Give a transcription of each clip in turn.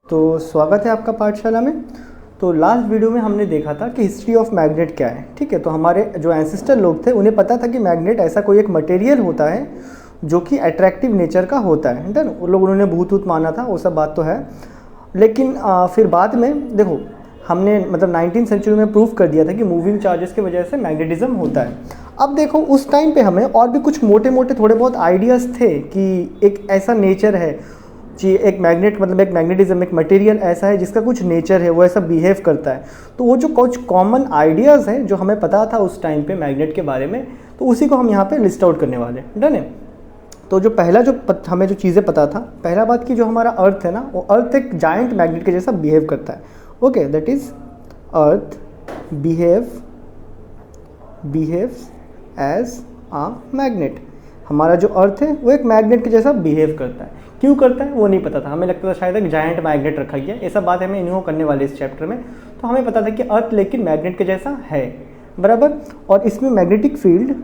तो स्वागत है आपका पाठशाला में। तो लास्ट वीडियो में हमने देखा था कि हिस्ट्री ऑफ मैग्नेट क्या है। ठीक है, तो हमारे जो एंसेस्टर लोग थे उन्हें पता था कि मैग्नेट ऐसा कोई एक मटेरियल होता है जो कि अट्रैक्टिव नेचर का होता है। डन, वो लोग उन्होंने भूत माना था, वो सब बात तो है। लेकिन फिर बाद में देखो हमने मतलब 19th सेंचुरी में प्रूव कर दिया था कि मूविंग चार्जेस की वजह से मैग्नेटिज्म होता है। अब देखो उस टाइम पे हमें और भी कुछ मोटे मोटे थोड़े बहुत आइडियाज़ थे कि एक ऐसा नेचर है जी, एक मैग्नेट मतलब एक मैग्नेटिज्म एक मटेरियल ऐसा है जिसका कुछ नेचर है, वो ऐसा बिहेव करता है। तो वो जो कुछ कॉमन आइडियाज़ हैं जो हमें पता था उस टाइम पे मैग्नेट के बारे में, तो उसी को हम यहाँ पे लिस्ट आउट करने वाले हैं। डन है। तो जो पहला हमें जो चीज़ें पता था, पहला बात कि जो हमारा अर्थ है ना, वो अर्थ एक जाइंट मैग्नेट के जैसा बिहेव करता है। Okay, that is earth behaves as a magnet. हमारा जो अर्थ है वो एक मैग्नेट के जैसा बिहेव करता है। क्यों करता है वो नहीं पता था, हमें लगता था शायद एक जायंट मैग्नेट रखा गया। ये सब बात हमें इन्हों करने वाले इस चैप्टर में। तो हमें पता था कि अर्थ लेकिन मैग्नेट के जैसा है, बराबर। और इसमें मैग्नेटिक फील्ड,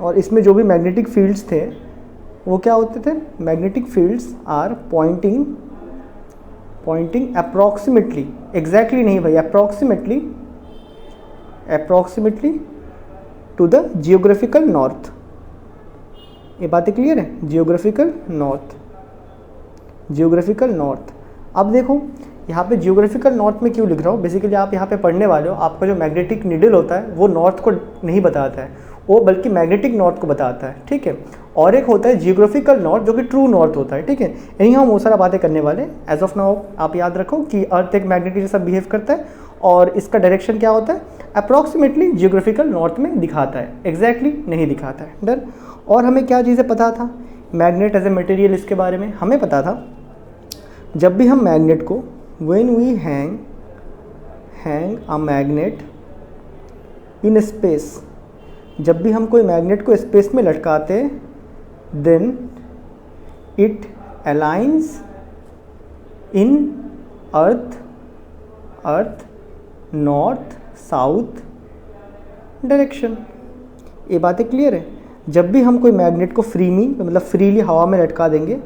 और इसमें जो भी मैग्नेटिक फील्ड्स थे वो क्या होते थे, magnetic fields are pointing approximately, exactly नहीं भाई, approximately to the geographical north. ये बातें क्लियर है, जियोग्राफिकल नॉर्थ। अब देखो यहाँ पे जियोग्राफिकल नॉर्थ में क्यों लिख रहा हूँ, बेसिकली आप यहाँ पे पढ़ने वाले हो, आपका जो मैग्नेटिक नीडल होता है वो नॉर्थ को नहीं बताता है, वो बल्कि मैग्नेटिक नॉर्थ को बताता है। ठीक है, और एक होता है जियोग्राफिकल नॉर्थ जो कि ट्रू नॉर्थ होता है। ठीक है, यही हम बहुत सारा बातें करने वाले। एज ऑफ नाउ आप याद रखो कि अर्थ एक मैग्नेट जैसा बिहेव करता है और इसका डायरेक्शन क्या होता है, अप्रॉक्सीमेटली जियोग्राफिकल नॉर्थ में दिखाता है, एग्जैक्टली नहीं दिखाता है। डन। और हमें क्या चीज़ें पता था मैग्नेट एज ए मटेरियल, इसके बारे में हमें पता था जब भी हम मैग्नेट को when we hang a magnet in space, जब भी हम कोई मैग्नेट को स्पेस में लटकाते then it aligns in earth north south direction. ये बातें क्लियर है। जब भी हम कोई मैग्नेट को फ्रीली हवा में लटका देंगे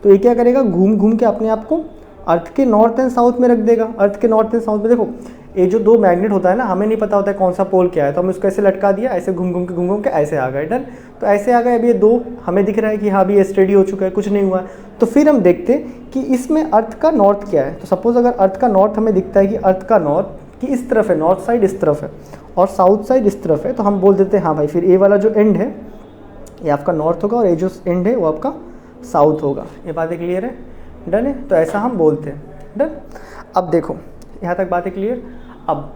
तो ये क्या करेगा, घूम घूम के अपने आप को अर्थ के नॉर्थ एंड साउथ में रख देगा। अर्थ के नॉर्थ एंड साउथ में देखो ये जो दो मैग्नेट होता है ना, हमें नहीं पता होता है कौन सा पोल क्या है, तो हम इसको ऐसे लटका दिया, ऐसे घूम घूम के ऐसे आ गए। डन। तो ऐसे आ गए। अब ये दो हमें दिख रहा है कि हाँ अभी ये स्टडी हो चुका है, कुछ नहीं हुआ है। तो फिर हम देखते कि इसमें अर्थ का नॉर्थ क्या है। तो सपोज अगर अर्थ का नॉर्थ हमें दिखता है कि अर्थ का नॉर्थ कि इस तरफ है, नॉर्थ साइड इस तरफ है और साउथ साइड इस तरफ है, तो हम बोल देते हैं हाँ भाई फिर ए वाला जो एंड है ये आपका नॉर्थ होगा और ये जो एंड है वो आपका साउथ होगा। ये बातें क्लियर है। डन है। तो ऐसा हम बोलते हैं। डन। अब देखो यहाँ तक बातें क्लियर। अब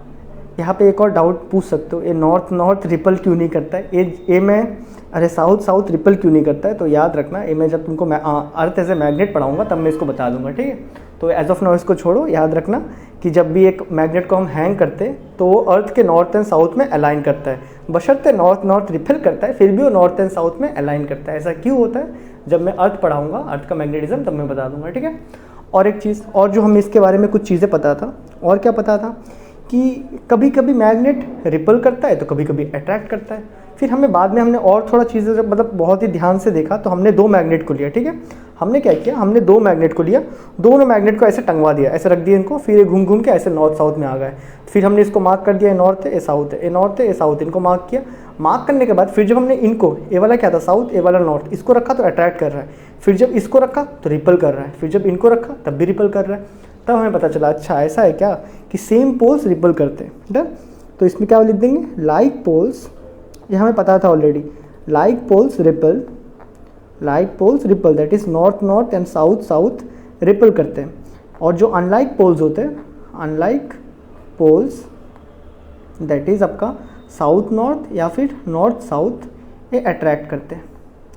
यहाँ पे एक और डाउट पूछ सकते हो, ये नॉर्थ रिपल क्यों नहीं करता है, ये में अरे साउथ रिपल क्यों नहीं करता है। तो याद रखना, ये मैं जब तुमको अर्थ एज ए मैग्नेट पढ़ाऊंगा तब मैं इसको बता दूंगा। ठीक है, तो एज ऑफ नाउ इसको छोड़ो। याद रखना कि जब भी एक मैग्नेट को हम हैंग करते हैं तो वो अर्थ के नॉर्थ एंड साउथ में अलाइन करता है, बशर्ते नॉर्थ रिपल करता है फिर भी वो नॉर्थ एंड साउथ में अलाइन करता है। ऐसा क्यों होता है, जब मैं अर्थ पढ़ाऊंगा अर्थ का मैग्नेटिज्म तब मैं बता दूंगा। ठीक है। और एक चीज़ और जो हमें इसके बारे में कुछ चीज़ें पता था, और क्या पता था कि कभी कभी मैग्नेट रिपल करता है तो कभी कभी अट्रैक्ट करता है। फिर हमें बाद में हमने और थोड़ा चीज़ें मतलब बहुत ही ध्यान से देखा, तो हमने दो मैग्नेट को लिया। ठीक है, हमने क्या किया, हमने दो मैग्नेट को लिया, दोनों मैग्नेट को ऐसे टंगवा दिया, ऐसे रख दिया इनको, फिर ये घूम घूम के ऐसे नॉर्थ साउथ में आ गए। फिर हमने इसको मार्क कर दिया, ये नॉर्थ है ये साउथ है, ये नॉर्थ है ये साउथ, इनको मार्क किया। मार्क करने के बाद फिर जब हमने इनको, ये वाला क्या था साउथ, ये वाला नॉर्थ, इसको रखा तो अट्रैक्ट कर रहा है, फिर जब इसको रखा तो रिपल कर रहा है, फिर जब इनको रखा तब भी रिपल कर रहा है। तब हमें पता चला अच्छा ऐसा है क्या कि सेम पोल्स रिपल करते हैं। डन। तो इसमें क्या लिख देंगे, लाइक पोल्स, ये हमें पता था already, like poles repel that is north and south repel करते हैं। और जो अनलाइक पोल्स होते हैं, अनलाइक पोल्स दैट इज आपका साउथ नॉर्थ या फिर नॉर्थ साउथ, ये अट्रैक्ट करते हैं।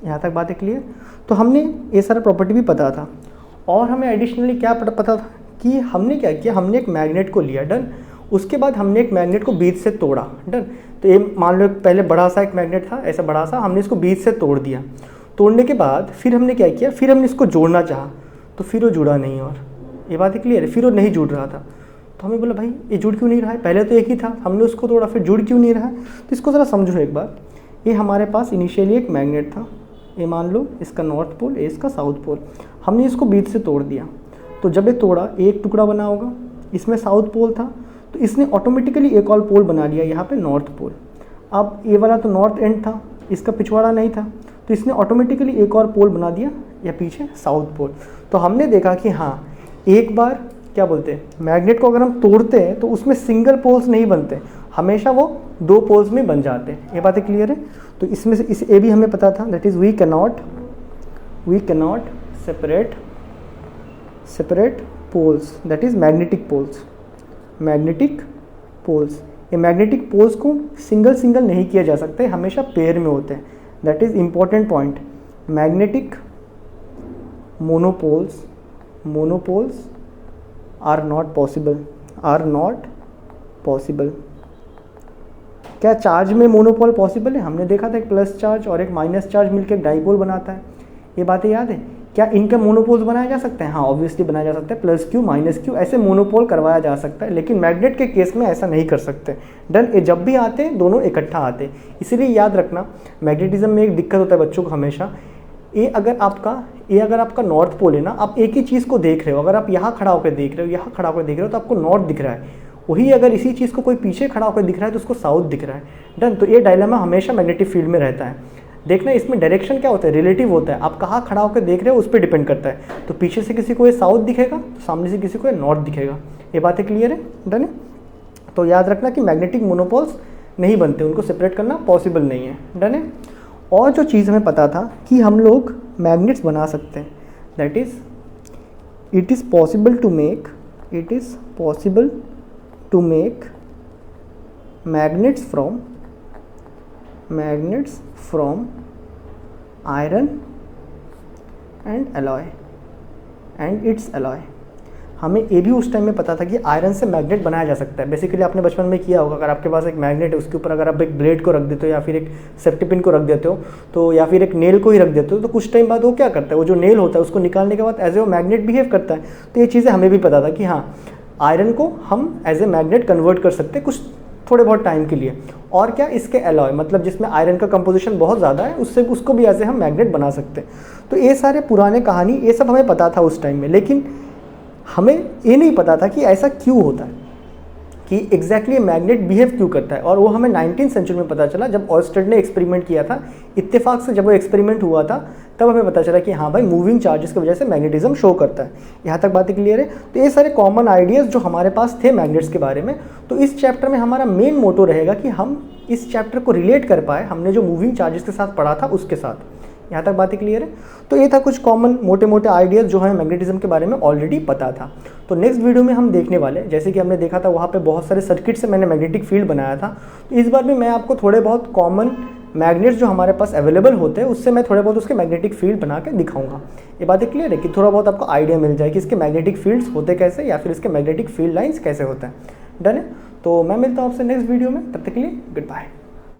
यहाँ तक बातें क्लियर। तो हमने ये सारा प्रॉपर्टी भी पता था, और हमें एडिशनली क्या पता था कि हमने क्या किया, हमने एक मैग्नेट को लिया। डन। उसके बाद हमने एक मैग्नेट को बीच से तोड़ा। डन। तो ये मान लो पहले बड़ा सा एक मैग्नेट था, ऐसा बड़ा सा, हमने इसको बीच से तोड़ दिया। तोड़ने के बाद फिर हमने क्या किया, फिर हमने इसको जोड़ना चाहा तो फिर वो जुड़ा नहीं। और ये बात क्लियर है, फिर वो नहीं जुड़ रहा था। तो हमें बोला भाई ये जुड़ क्यों नहीं रहा है, पहले तो एक ही था, हमने उसको तोड़ा फिर जुड़ क्यों नहीं रहा है। तो इसको ज़रा समझो एक बार। ये हमारे पास इनिशियली एक मैग्नेट था, ये मान लो इसका नॉर्थ पोल, ये इसका साउथ पोल, हमने इसको बीच से तोड़ दिया। तो जब ये तोड़ा एक टुकड़ा बना होगा, इसमें साउथ पोल था तो इसने ऑटोमेटिकली एक और पोल बना लिया यहाँ पे नॉर्थ पोल। अब ये वाला तो नॉर्थ एंड था, इसका पिछवाड़ा नहीं था, तो इसने ऑटोमेटिकली एक और पोल बना दिया या पीछे साउथ पोल। तो हमने देखा कि हाँ, एक बार क्या बोलते हैं, मैग्नेट को अगर हम तोड़ते हैं तो उसमें सिंगल पोल्स नहीं बनते, हमेशा वो दो पोल्स में बन जाते हैं। ये बातें क्लियर है? तो इसमें से इस ए भी हमें पता था, that is we cannot separate poles, that is magnetic poles. ये मैग्नेटिक पोल्स को सिंगल नहीं किया जा सकता है, हमेशा पेयर में होते हैं। That is important point. Magnetic monopoles are not possible. क्या चार्ज में मोनोपोल पॉसिबल है? हमने देखा था एक प्लस चार्ज और एक माइनस चार्ज मिलकर एक डाइपोल बनाता है, ये बातें याद है? क्या इनके मोनोपोल्स बनाया जा सकते हैं? हाँ, ऑब्वियसली बनाया जा सकता है, प्लस क्यू माइनस क्यू ऐसे मोनोपोल करवाया जा सकता है, लेकिन मैग्नेट के केस में ऐसा नहीं कर सकते। डन। ये जब भी आते हैं दोनों इकट्ठा आते हैं, इसीलिए याद रखना मैग्नेटिज्म में एक दिक्कत होता है बच्चों को हमेशा, ये अगर आपका नॉर्थ पोल है ना, आप एक ही चीज़ को देख रहे हो, अगर आप यहाँ खड़ा होकर देख रहे हो, यहाँ खड़ा होकर देख रहे हो तो आपको नॉर्थ दिख रहा है, वही अगर इसी चीज़ को कोई पीछे खड़ा होकर दिख रहा है तो उसको साउथ दिख रहा है। डन। तो ये डायलेमा हमेशा मैग्नेटिक फील्ड में रहता है। देखना इसमें डायरेक्शन क्या होता है, रिलेटिव होता है, आप कहाँ खड़ा होकर देख रहे हो उस पर डिपेंड करता है। तो पीछे से किसी को ये साउथ दिखेगा तो सामने से किसी को ये नॉर्थ दिखेगा। ये बातें क्लियर है? डन है? तो याद रखना कि मैग्नेटिक मोनोपोल्स नहीं बनते, उनको सेपरेट करना पॉसिबल नहीं है। डन है? और जो चीज़ हमें पता था कि हम लोग मैग्नेट्स बना सकते हैं, that is it is possible to make magnets from iron and its alloy. हमें ये भी उस टाइम में पता था कि आयरन से मैग्नेट बनाया जा सकता है। बेसिकली आपने बचपन में किया होगा, अगर आपके पास एक मैग्नेट है उसके ऊपर अगर आप एक ब्लेड को रख देते हो या फिर एक सेफ्टी पिन को रख देते हो तो, या फिर एक नेल को ही रख देते हो, तो कुछ टाइम बाद वो क्या करता है, वो जो नेल होता है उसको निकालने के बाद एज ए वो मैग्नेट बिहेव करता है। तो ये चीज़ें हमें भी पता था कि हाँ, आयरन को हम एज ए मैग्नेट कन्वर्ट कर सकते हैं कुछ थोड़े बहुत टाइम के लिए। और क्या, इसके अलॉय मतलब जिसमें आयरन का कंपोजिशन बहुत ज़्यादा है उसको भी ऐसे हम मैग्नेट बना सकते हैं। तो ये सारे पुराने कहानी ये सब हमें पता था उस टाइम में, लेकिन हमें ये नहीं पता था कि ऐसा क्यों होता है, कि एग्जैक्टली मैग्नेट बिहेव क्यों करता है। और वो हमें 19th सेंचुरी में पता चला जब ऑयस्टेड ने एक्सपेरिमेंट किया था। इत्तेफाक से जब वो एक्सपेरिमेंट हुआ था तब हमें पता चला कि हाँ भाई, मूविंग चार्जेस की वजह से मैग्नेटिज्म शो करता है। यहाँ तक बातें क्लियर है? तो ये सारे कॉमन आइडियाज़ जो हमारे पास थे मैग्नेट्स के बारे में, तो इस चैप्टर में हमारा मेन मोटो रहेगा कि हम इस चैप्टर को रिलेट कर पाए हमने जो मूविंग चार्जेस के साथ पढ़ा था उसके साथ। यहाँ तक बातें क्लियर है? तो ये था कुछ कॉमन मोटे मोटे आइडियाज़ जो हमें मैग्नेटिज्म के बारे में ऑलरेडी पता था। तो नेक्स्ट वीडियो में हम देखने वाले, जैसे कि हमने देखा था वहाँ पे बहुत सारे सर्किट से मैंने मैग्नेटिक फील्ड बनाया था, तो इस बार भी मैं आपको थोड़े बहुत कॉमन मैग्नेट्स जो हमारे पास अवेलेबल होते हैं उससे मैं थोड़े बहुत उसके मैग्नेटिक फील्ड बना के दिखाऊंगा। ये बातें क्लियर है कि थोड़ा बहुत आपको आइडिया मिल जाए कि इसके मैग्नेटिक फील्ड्स होते कैसे या फिर इसके मैग्नेटिक फील्ड लाइन्स कैसे होते हैं। डन है? तो मैं मिलता हूँ आपसे नेक्स्ट वीडियो में, तब तक के लिए गुड बाय।